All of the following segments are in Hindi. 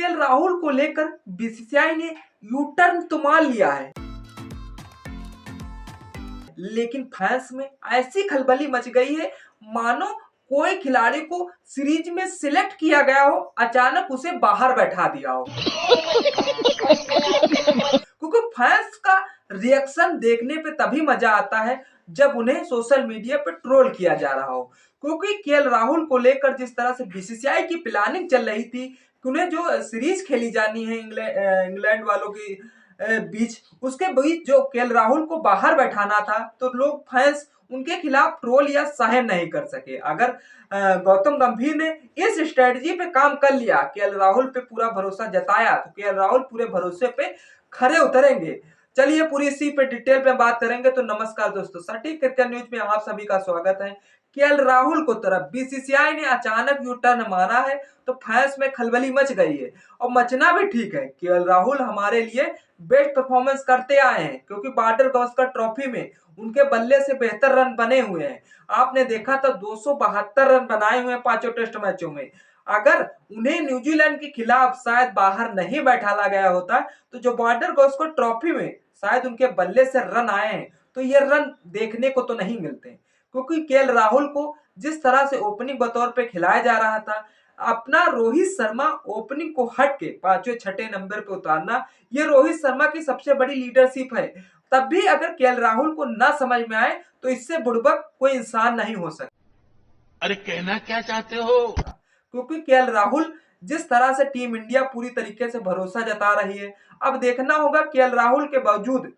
केएल राहुल को लेकर बीसीसीआई ने यू टर्न तो मान लिया है, लेकिन फैंस में ऐसी खलबली मच गई है मानो कोई खिलाड़ी को सीरीज में सिलेक्ट किया गया हो, अचानक उसे बाहर बैठा दिया हो। क्योंकि फैंस का रिएक्शन देखने पे तभी मजा आता है जब उन्हें सोशल मीडिया पे ट्रोल किया जा रहा हो। क्योंकि केएल राहुल को लेकर जिस तरह से बीसीसीआई की प्लानिंग चल रही थी कि उन्हें जो सीरीज खेली जानी है इंग्लैंड वालों की बीच, उसके बीच जो केएल राहुल को बाहर बैठाना था, तो लोग फैंस उनके खिलाफ ट्रोल या सहन नहीं कर सके। अगर गौतम गंभीर ने इस स्ट्रेटजी पे काम कर लिया, केएल राहुल पे पूरा भरोसा जताया, तो केएल राहुल पूरे भरोसे पे खरे उतरेंगे। चलिए पूरी इसी पे डिटेल पे बात करेंगे। तो नमस्कार दोस्तों, सटीक क्रिकेट न्यूज में आप सभी का स्वागत है। केएल राहुल को तरफ बीसीसीआई ने अचानक यू टर्न मारा है, तो फैंस में खलबली मच गई है और मचना भी ठीक है। केएल राहुल हमारे लिए बेस्ट परफॉर्मेंस करते आए हैं, क्योंकि बॉर्डर गावस्कर ट्रॉफी में उनके बल्ले से बेहतर रन बने हुए हैं। आपने देखा था 272 रन बनाए हुए हैं पांचों टेस्ट मैचों में। अगर उन्हें न्यूजीलैंड के खिलाफ शायद बाहर नहीं बैठाला गया होता, तो जो बॉर्डर गावस्कर ट्रॉफी में शायद उनके बल्ले से रन आए हैं, तो ये रन देखने को तो नहीं मिलते। क्योंकि केएल राहुल को जिस तरह से ओपनिंग बतौर पे खिलाया जा रहा था, अपना रोहित शर्मा ओपनिंग को हट के पांचवें छठे नंबर पे उतारना, ये रोहित शर्मा की सबसे बड़ी लीडरशिप है। तब भी अगर केएल राहुल को ना समझ में आए, तो इससे बुड़बक कोई इंसान नहीं हो सकता। अरे कहना क्या चाहते हो? क्योंकि केएल राहुल जिस तरह से टीम इंडिया पूरी तरीके से भरोसा जता रही है, अब देखना होगा केएल राहुल के बावजूद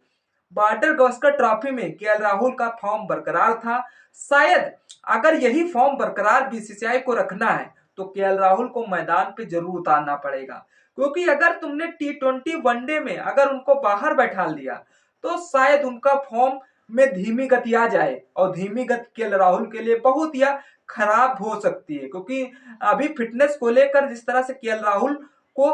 बॉर्डर गावस्कर ट्रॉफी में केएल राहुल का फॉर्म बरकरार था। शायद अगर यही फॉर्म बरकरार बीसीसीआई को रखना है, तो केएल राहुल को मैदान पे जरूर उतारना पड़ेगा। क्योंकि अगर तुमने टी20 वनडे में अगर उनको बाहर बैठा दिया, तो शायद उनका फॉर्म में धीमी गति आ जाए, और धीमी गति केएल राहुल के लिए बहुत या खराब हो सकती है। क्योंकि अभी फिटनेस को लेकर जिस तरह से केएल राहुल को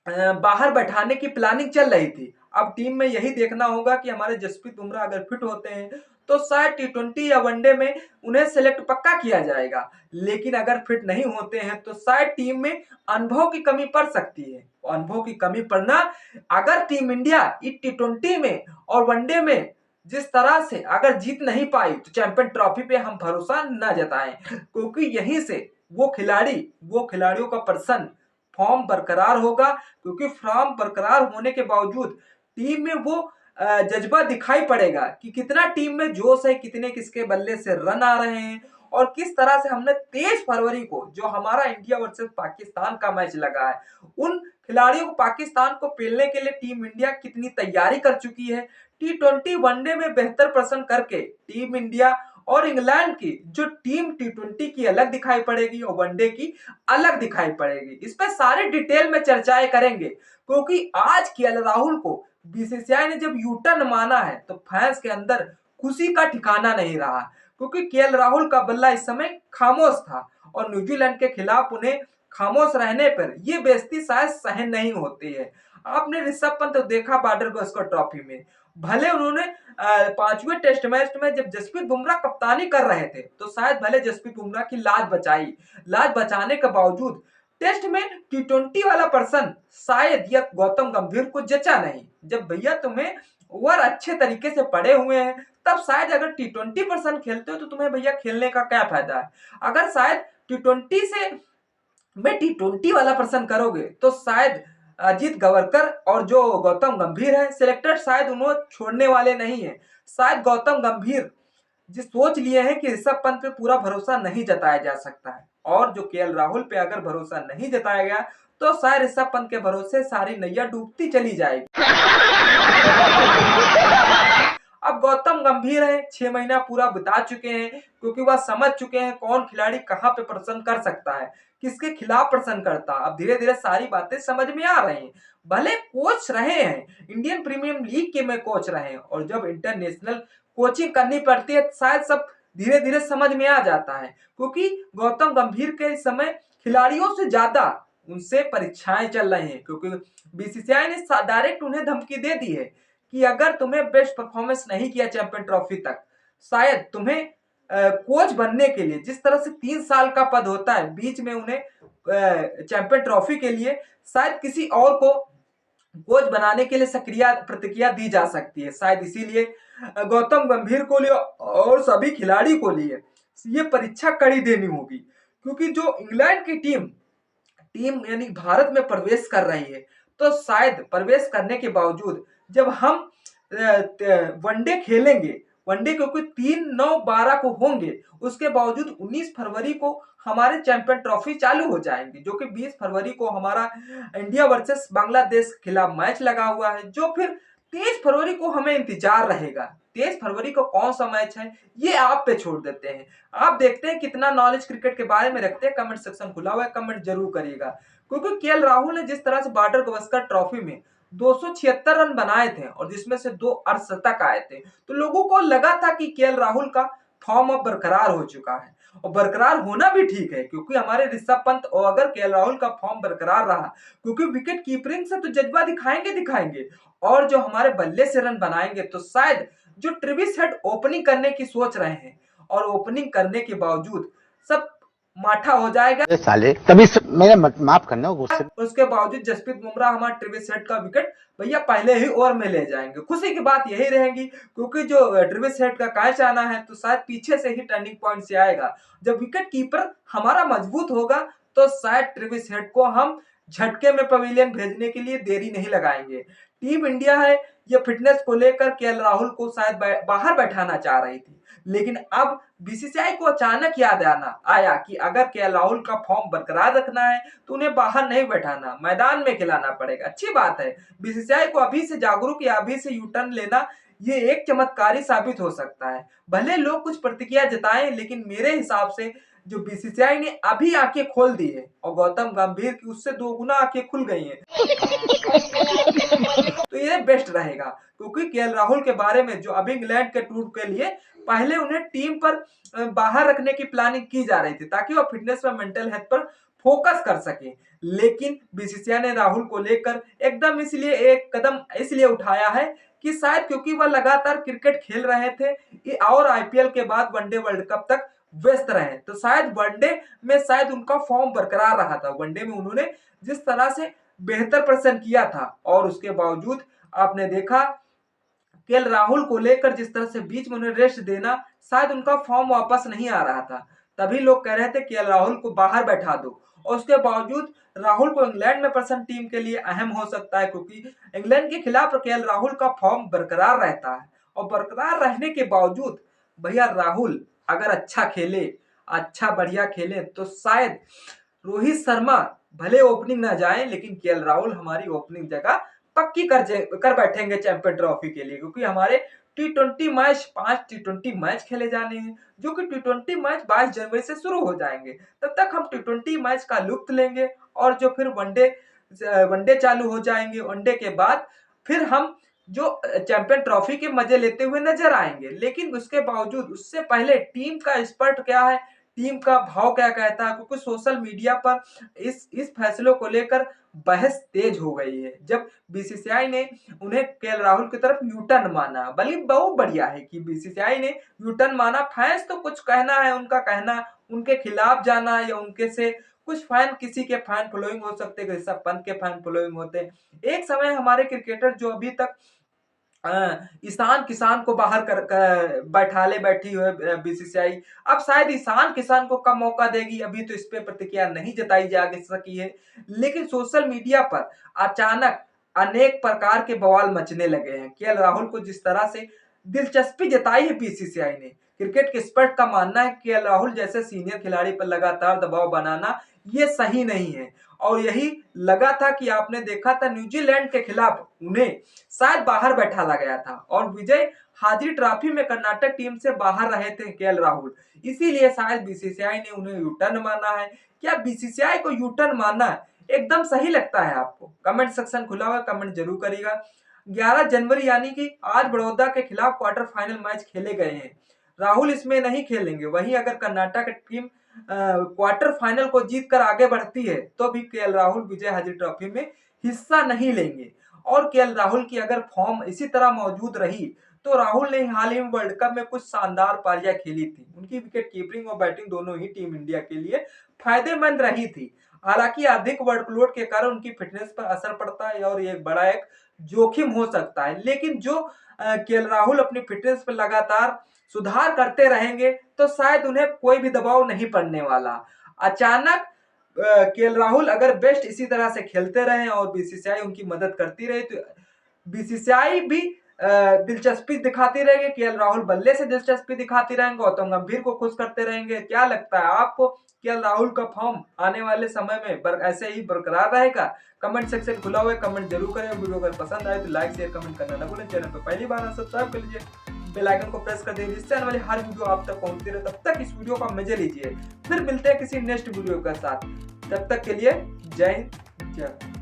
बाहर बैठाने की प्लानिंग चल रही थी, अब टीम में यही देखना होगा कि हमारे जसप्रीत बुमराह अगर फिट होते हैं, तो शायद टी20 या वनडे में उन्हें सिलेक्ट पक्का किया जाएगा। लेकिन अगर फिट नहीं होते हैं, तो शायद टीम में अनुभव की कमी पड़ सकती है। अनुभव की कमी पड़ना, अगर टीम इंडिया टी20 में और वनडे में जिस तरह से अगर जीत नहीं पाई, तो चैंपियन ट्रॉफी पे हम भरोसा न जताएं। क्योंकि यहीं से वो खिलाड़ियों का प्रदर्शन, फॉर्म बरकरार होगा। क्योंकि फॉर्म बरकरार होने के बावजूद टीम में वो जज्बा दिखाई पड़ेगा कि कितना टीम में जोश है, कितने किसके बल्ले से रन आ रहे हैं, और किस तरह से हमने 23 फरवरी को जो हमारा इंडिया वर्सेस पाकिस्तान का मैच लगा है, उन खिलाड़ियों को, पाकिस्तान को पेलने के लिए टीम इंडिया कितनी तैयारी कर चुकी है। टी20 वनडे में बेहतर प्रदर्शन करके टीम इंडिया और इंग्लैंड की जो टीम टी20 की अलग दिखाई पड़ेगी और वनडे की अलग दिखाई पड़ेगी। इस पर सारे डिटेल में चर्चाएं करेंगे। क्योंकि आज केएल राहुल को बीसीसीआई ने जब यू टर्न माना है, तो फैंस के अंदर खुशी का ठिकाना नहीं रहा। क्योंकि केएल राहुल का बल्ला इस समय खामोश था, और न्यूजीलैंड के खिलाफ उन्हें खामोश रहने पर यह बेइज्जती शायद सहन नहीं होती है। आपने ऋषभ पंत देखा बॉर्डर गावस्कर ट्रॉफी में, भले उन्होंने पांचवें टेस्ट मैच में जब जसप्रीत बुमराह कप्तानी कर रहे थे, तो शायद भले जसप्रीत बुमराह की लाज बचाई, लाज बचाने के बावजूद टेस्ट में टी20 वाला पर्सन शायद यह गौतम गंभीर को जचा नहीं। जब भैया तुम्हें ओवर अच्छे तरीके से पड़े हुए हैं, तब शायद अगर टी20 पर्सन खेलते हो, तो तुम्हें भैया खेलने का क्या फायदा है। अगर शायद टी20 से में टी20 वाला पर्सन करोगे, तो शायद अजीत गवरकर और जो गौतम गंभीर है सिलेक्टर, शायद उन्हें छोड़ने वाले नहीं है। शायद गौतम गंभीर जिस सोच लिए हैं कि ऋषभ पंत पे पूरा भरोसा नहीं जताया जा सकता है, और जो केएल राहुल पे अगर भरोसा नहीं जताया गया, तो शायद ऋषभ पंत के भरोसे सारी नैया डूबती चली जाएगी। अब गौतम गंभीर है, 6 महीना पूरा बिता चुके हैं, क्योंकि वह समझ चुके हैं कौन खिलाड़ी कहां पे प्रदर्शन कर सकता है, किसके खिलाफ प्रदर्शन करता है। अब धीरे धीरे सारी बातें समझ में आ रही हैं। भले कोच रहे हैं, इंडियन प्रीमियर लीग के में कोच रहे हैं, और जब इंटरनेशनल कोचिंग करनी पड़ती है, शायद सब धीरे धीरे समझ में आ जाता है। क्योंकि गौतम गंभीर के इस समय खिलाड़ियों से ज्यादा उनसे परीक्षाएं चल रही हैं। क्योंकि बीसीसीआई ने डायरेक्ट उन्हें धमकी दे दी है कि अगर तुम्हें बेस्ट परफॉर्मेंस नहीं किया चैंपियन ट्रॉफी तक, शायद तुम्हें कोच बनने के लिए जिस तरह से 3 साल का पद होता है, बीच में उन्हें चैंपियन ट्रॉफी के लिए शायद किसी और को कोच बनाने के लिए सक्रिय प्रतिक्रिया दी जा सकती है। शायद इसीलिए गौतम गंभीर को लिए और सभी खिलाड़ी को लिए ये परीक्षा कड़ी देनी होगी, क्योंकि जो इंग्लैंड की टीम टीम यानी भारत में प्रवेश कर रही है, तो शायद प्रवेश करने के बावजूद जब हम वनडे खेलेंगे, वनडे क्योंकि 3, 9, 12 को होंगे, उसके बावजूद 19 फरवरी को हमारे चैंपियन ट्रॉफी चालू हो जाएंगे, जो कि 20 फरवरी को हमारा इंडिया वर्सेस बांग्लादेश के खिलाफ मैच लगा हुआ है, जो फिर 23 फरवरी को हमें इंतजार रहेगा। 23 फरवरी को कौन सा मैच है ये आप पे छोड़ देते हैं। आप देखते हैं कितना नॉलेज क्रिकेट के बारे में रखते हैं, कमेंट सेक्शन खुला हुआ है, कमेंट जरूर करिएगा। क्योंकि केएल राहुल ने जिस तरह से बॉर्डर गवस्कर ट्रॉफी में 276 रन बनाए थे और जिसमें से 2 अर्धशतक आए थे, तो लोगों को लगा था कि केएल राहुल का फॉर्म अब बरकरार हो चुका है, और बरकरार होना भी ठीक है, क्योंकि हमारे ऋषभ पंत और अगर केएल राहुल का फॉर्म बरकरार रहा, क्योंकि विकेट कीपरिंग से तो जज्बा दिखाएंगे और जो हमारे बल्ले से रन बनाएंगे, तो शायद जो ट्रेविस हेड ओपनिंग करने की सोच रहे हैं और ओपनिंग करने के बावजूद सब माठा हो जाएगा। साले तभी मेरे माफ करना गुस्से। उसके बावजूद जसप्रीत बुमराह हमारा ट्रेविस हेड का विकेट भैया पहले ही ओवर में ले जाएंगे। खुशी की बात यही रहेगी, क्योंकि जो ट्रेविस हेड का कैच आना है तो शायद पीछे से ही टर्निंग पॉइंट से आएगा। जब विकेट कीपर हमारा मजबूत होगा तो शायद ट्रेविस हेड को हम झटके में पवेलियन भेजने के लिए देरी नहीं लगाएंगे। टीम इंडिया है, ये फिटनेस को लेकर केएल राहुल को शायद बाहर बैठाना चाह रही थी, लेकिन अब बीसीसीआई को अचानक याद आया कि अगर केएल राहुल का फॉर्म बरकरार रखना है तो उन्हें बाहर नहीं बैठाना, मैदान में खिलाना पड़ेगा। अच्छी बात है, बीसीसीआई को अभी से जागरूक या अभी से यू टर्न लेना ये एक चमत्कारी साबित हो सकता है। भले लोग कुछ प्रतिक्रिया जताएं, लेकिन मेरे हिसाब से जो बीसीसीआई ने अभी आंखें खोल दी है और गौतम गंभीर की उससे 2 गुना आंखें खुल गई हैं तो ये बेस्ट रहेगा, क्योंकि केएल राहुल के बारे में जो अभी इंग्लैंड के टूर के लिए पहले उन्हें टीम पर बाहर रखने की प्लानिंग की जा रही थी, ताकि वो फिटनेस और मेंटल हेल्थ पर फोकस कर सके। लेकिन बीसीसीआई ने राहुल को लेकर एकदम इसलिए एक कदम इसलिए उठाया है कि शायद क्योंकि वह लगातार क्रिकेट खेल रहे थे और आईपीएल के बाद वनडे वर्ल्ड कप तक व्यस्त रहे, तो शायद वनडे में शायद उनका फॉर्म बरकरार रहा था। वनडे में उन्होंने जिस तरह से बेहतर प्रदर्शन किया था और उसके बावजूद आपने देखा केएल राहुल को लेकर जिस तरह से बीच में उन्हें रेस्ट देना, शायद उनका फॉर्म वापस नहीं आ रहा था। तभी लोग कह रहे थे केएल राहुल को बाहर बैठा दो, और उसके बावजूद राहुल को इंग्लैंड में प्रसन्न टीम के लिए अहम हो सकता है, क्योंकि इंग्लैंड के खिलाफ केएल राहुल का फॉर्म बरकरार रहता है। और बरकरार रहने के बावजूद भैया राहुल अगर अच्छा खेले, अच्छा बढ़िया खेले, तो शायद रोहित शर्मा भले ओपनिंग ना जाए, लेकिन केएल राहुल हमारी ओपनिंग जगह पक्की कर बैठेंगे चैंपियन ट्रॉफी के लिए, क्योंकि हमारे टी20 मैच 5 टी20 मैच खेले जाने हैं, जो कि टी20 मैच 22 जनवरी से शुरू हो जाएंगे। तब तक हम टी20 मैच का लुत्फ लेंगे और जो फिर वनडे चालू हो जाएंगे, वनडे के बाद फिर हम जो चैंपियन ट्रॉफी के मजे लेते हुए नजर आएंगे। लेकिन उसके बावजूद उससे पहले टीम का स्पर्ट क्या है, टीम का भाव क्या कहता है, क्योंकि सोशल मीडिया पर इस फैसलों को लेकर बहस तेज हो गई है। जब बीसीसीआई ने उन्हें केएल राहुल की तरफ यू टर्न माना, बल्कि बहुत बढ़िया है कि बीसीसीआई ने यू टर्न माना। फैंस तो कुछ कहना है, उनका कहना उनके खिलाफ जाना या उनके से कुछ फैन, किसी के फैन फॉलोइंग हो सकते हैं, ऋषभ पंत के फैन फॉलोइंग होते हैं। एक समय हमारे क्रिकेटर जो अभी तक ईशान किसान को बाहर कर बैठी हुई बीसीसीआई, अब शायद ईशान किसान को कम मौका देगी, अभी तो इस पे प्रतिक्रिया नहीं जताई जा सकी है। लेकिन सोशल मीडिया पर अचानक अनेक प्रकार के बवाल मचने लगे हैं। केएल राहुल को जिस तरह से दिलचस्पी जताई है बीसीसीआई ने, क्रिकेट के एक्सपर्ट का मानना है केएल राहुल जैसे सीनियर खिलाड़ी पर लगातार दबाव बनाना ये सही नहीं है। और यही लगा था कि आपने देखा था न्यूजीलैंड के खिलाफ उन्हें शायद बाहर बैठाला गया था और विजय हाजिरी ट्रॉफी में कर्नाटक टीम से बाहर रहे थे केएल राहुल, इसीलिए शायद बीसीसीआई ने उन्हें यू टर्न माना है। क्या बीसीसीआई को यू टर्न मानना एकदम सही लगता है आपको? कमेंट सेक्शन खुला हुआ है, कमेंट जरूर करिएगा। 11 जनवरी यानी कि आज बड़ौदा के खिलाफ क्वार्टर फाइनल मैच खेले गए हैं, राहुल इसमें नहीं खेलेंगे। वहीं अगर कर्नाटक टीम क्वार्टर फाइनल को जीतकर आगे बढ़ती है तो भी केएल राहुल विजय हाजिरी ट्रॉफी में हिस्सा नहीं लेंगे। और केएल राहुल की अगर फॉर्म इसी तरह मौजूद रही तो राहुल ने हाल ही में वर्ल्ड कप में कुछ शानदार पारियां खेली थी। उनकी विकेट कीपिंग और बैटिंग दोनों ही टीम इंडिया के लिए फायदेमंद रही थी। हालांकि अधिक वर्कलोड के कारण उनकी फिटनेस पर असर पड़ता है और ये एक जोखिम हो सकता है। लेकिन जो केएल राहुल अपनी फिटनेस पर लगातार सुधार करते रहेंगे तो शायद उन्हें कोई भी दबाव नहीं पड़ने वाला। अचानक केएल राहुल अगर बेस्ट इसी तरह से खेलते रहे और बीसीसीआई उनकी मदद करती रही तो बीसीसीआई भी दिलचस्पी दिखाती रहेगी, केएल राहुल बल्ले से दिलचस्पी दिखाती रहेंगे, गौतम गंभीर को खुश करते रहेंगे। क्या लगता है आपको, केएल राहुल का फॉर्म आने वाले समय में ऐसे ही बरकरार रहेगा? कमेंट सेक्शन खुला हुआ है, कमेंट जरूर करें। वीडियो अगर पसंद आए तो लाइक शेयर कमेंट करना न भूलें। चैनल पर पहली बार सब्सक्राइब कर लीजिए, बेल आइकन को प्रेस कर दीजिए जिससे आने वाली हर वीडियो आप तक पहुंचती रहे। तब तक इस वीडियो का मजे लीजिए, फिर मिलते हैं किसी नेक्स्ट वीडियो के साथ। तब तक के लिए जय हिंद, जय भारत।